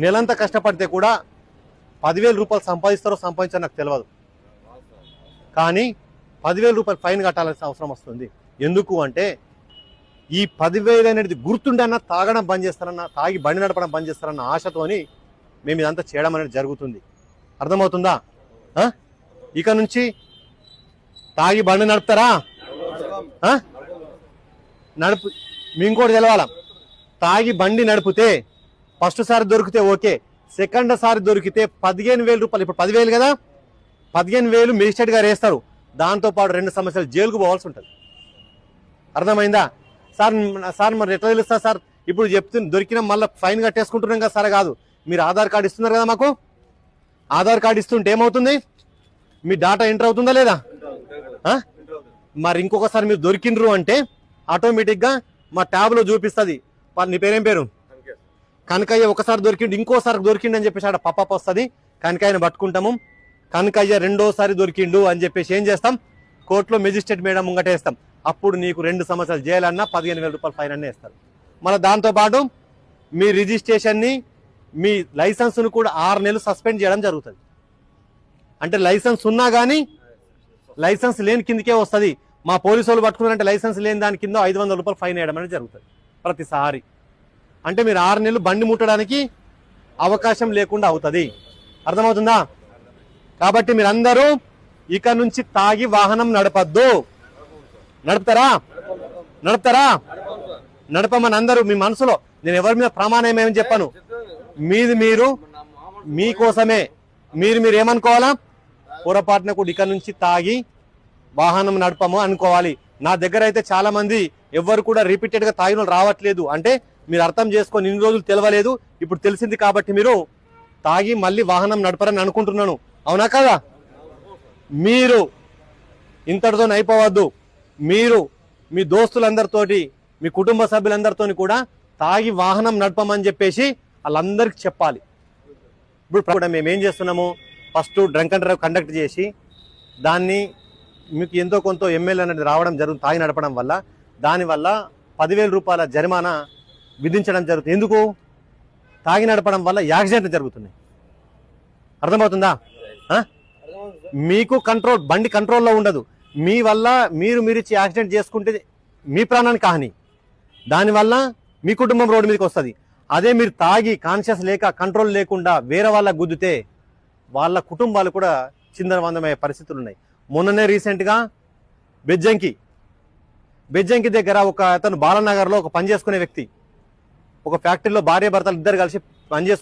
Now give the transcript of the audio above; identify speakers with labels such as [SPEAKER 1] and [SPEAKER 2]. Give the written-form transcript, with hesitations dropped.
[SPEAKER 1] నెలంతా కష్టపడితే కూడా 10,000 రూపాయలు సంపాదిస్తారో సంపాదించారో నాకు తెలియదు, కానీ 10,000 రూపాయలు ఫైన్ కట్టాల్సిన అవసరం వస్తుంది. ఎందుకు అంటే ఈ 10,000 అనేది గుర్తుండన్నా తాగడం బంద్ చేస్తారన్న, తాగి బండి నడపడం బంద్ చేస్తారన్న ఆశతోని మేము ఇదంతా చేయడం అనేది జరుగుతుంది. అర్థమవుతుందా? ఇక నుంచి తాగి బండి నడుపుతారా? నడుపు. మీ ఇంకోటి తెలవాలా, తాగి బండి నడిపితే ఫస్ట్ సారి దొరికితే ఓకే, సెకండ్ సారి దొరికితే 15,000 రూపాయలు. ఇప్పుడు 10,000 కదా, 15,000 మేజిస్ట్రేట్ గారు వేస్తారు. దాంతోపాటు 2 సంవత్సరాలు జైలుకు పోవాల్సి ఉంటుంది. అర్థమైందా? సార్ మరి ఎట్లా తెలుస్తా సార్? ఇప్పుడు చెప్తున్నా దొరికినా మళ్ళీ ఫైన్ కట్టేసుకుంటున్నాం కదా సార్. కాదు, మీరు ఆధార్ కార్డు ఇస్తున్నారు కదా మాకు. ఆధార్ కార్డు ఇస్తుంటే ఏమవుతుంది? మీ డాటా ఎంటర్ అవుతుందా లేదా? మరి ఇంకొకసారి మీరు దొరికిండ్రు అంటే ఆటోమేటిక్గా మా ట్యాబ్లో చూపిస్తుంది. నీ పేరేం పేరు? కనకయ్య. ఒకసారి దొరికిండు, ఇంకోసారి దొరికిండు అని చెప్పేసి ఆడ పప్ప వస్తుంది. కనకయ్యను పట్టుకుంటాము. కనకయ్య రెండోసారి దొరికిండు అని చెప్పేసి ఏం చేస్తాం? కోర్టులో మెజిస్ట్రేట్ మేడం ముంగటేస్తాం. అప్పుడు నీకు 2 సంవత్సరాలు జైలు అన్నా 15,000 రూపాయలు ఫైన్ అన్నీ వేస్తారు. మళ్ళీ దాంతోపాటు మీ రిజిస్ట్రేషన్ని, మీ లైసెన్స్ను కూడా 6 నెలలు సస్పెండ్ చేయడం జరుగుతుంది. అంటే లైసెన్స్ ఉన్నా కానీ లైసెన్స్ లేని కిందకే వస్తుంది. మా పోలీసు వాళ్ళు పట్టుకున్నారంటే లైసెన్స్ లేని దాని కింద 500 రూపాయలు ఫైన్ వేయడం అనేది జరుగుతుంది ప్రతిసారి. అంటే మీరు 6 నెలలు బండి ముట్టడానికి అవకాశం లేకుండా అవుతుంది. అర్థమవుతుందా? కాబట్టి మీరందరూ ఇక నుంచి తాగి వాహనం నడపద్దు. నడుపుతారా? నడపమని అందరూ మీ మనసులో. నేను ఎవరి మీద ప్రమాణం ఏమని చెప్పాను, మీది మీరు మీకోసమే. మీరు ఏమనుకోవాలా? పొరపాటున కూడా ఇక నుంచి తాగి వాహనం నడపము అనుకోవాలి. నా దగ్గర అయితే చాలా మంది ఎవరు కూడా రిపీటెడ్గా తాగిన రావట్లేదు. అంటే మీరు అర్థం చేసుకొని ఇన్ని రోజులు తెలియలేదు, ఇప్పుడు తెలిసింది కాబట్టి మీరు తాగి మళ్ళీ వాహనం నడపరని అనుకుంటున్నాను. అవునా కదా? మీరు ఇంతటితో అయిపోవద్దు. మీరు మీ దోస్తులందరితోటి, మీ కుటుంబ సభ్యులందరితో కూడా తాగి వాహనం నడపమని చెప్పేసి వాళ్ళందరికీ చెప్పాలి. ఇప్పుడు కూడా మేము ఏం చేస్తున్నాము, first drunk and drive conduct చేసి దాన్ని మీకు ఎంతో కొంత ఎమ్మెల్యే అనేది రావడం జరుగుతుంది తాగి నడపడం వల్ల. దానివల్ల 10,000 రూపాయల జరిమానా విధించడం జరుగుతుంది. ఎందుకు? తాగి నడపడం వల్ల యాక్సిడెంట్లు జరుగుతున్నాయి. అర్థమవుతుందా? మీకు కంట్రోల్, బండి కంట్రోల్లో ఉండదు. మీ వల్ల మీరు ఇచ్చి యాక్సిడెంట్ చేసుకుంటే మీ ప్రాణానికి హాని, దానివల్ల మీ కుటుంబం రోడ్డు మీదకి వస్తుంది. అదే మీరు తాగి కాన్షియస్ లేక కంట్రోల్ లేకుండా వేరే వాళ్ళకు గుద్దితే వాళ్ళ కుటుంబాలు కూడా చిందరవందమయ్యే పరిస్థితులు ఉన్నాయి. మొన్ననే రీసెంట్గా బెజ్జంకి దగ్గర ఒక అతను బాలనగర్లో ఒక పని చేసుకునే వ్యక్తి, ఒక ఫ్యాక్టరీలో భార్య భర్తలు ఇద్దరు కలిసి పనిచేసుకుని